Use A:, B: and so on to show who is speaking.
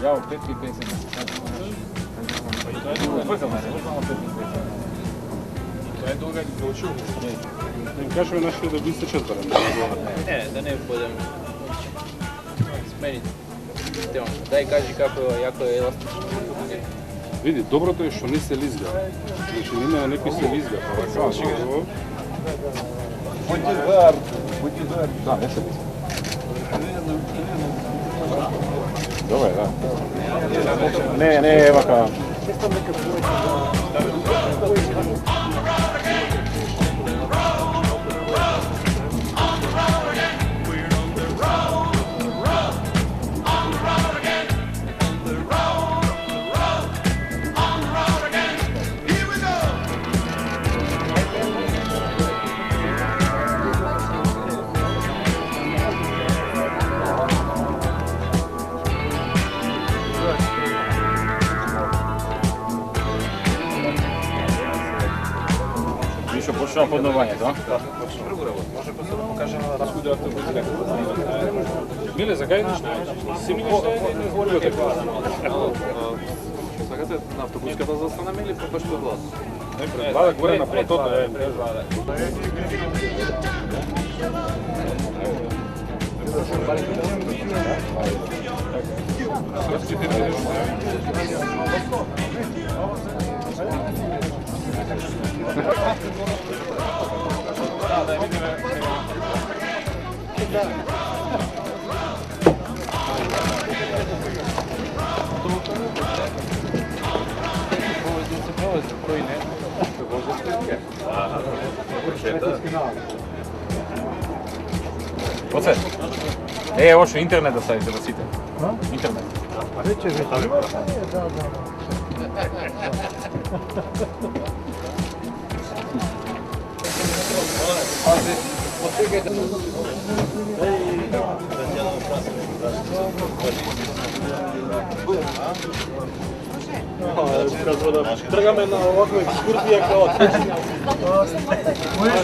A: Ja u 5 i 50. To je dolga došel.
B: Kažemo našli da bi se četvrem.
C: Ne, da ne budem smeniti. Daj kaži kako jako je elastično.
B: Vidi, dobrото je što nisi lizga. Znači nima neki se lizga.
A: Da, ne se lizga. Dobar, da. Ne, evo kao. Еще почнемо подновanje, да?
C: Може просто да покажем на разходи автобусите.
B: Миле, закaj ideš? Si mi ništa ne zvolio tako.
C: Сакате на автобуската да застанеме или баш пред вас?
B: Не, пред влада, горе на платото е.
A: Оце. Evo što internet da stavite da site. Internet.
D: Reče že tam.
E: Trgame na ovakve ekskurzije kao
D: Možeš?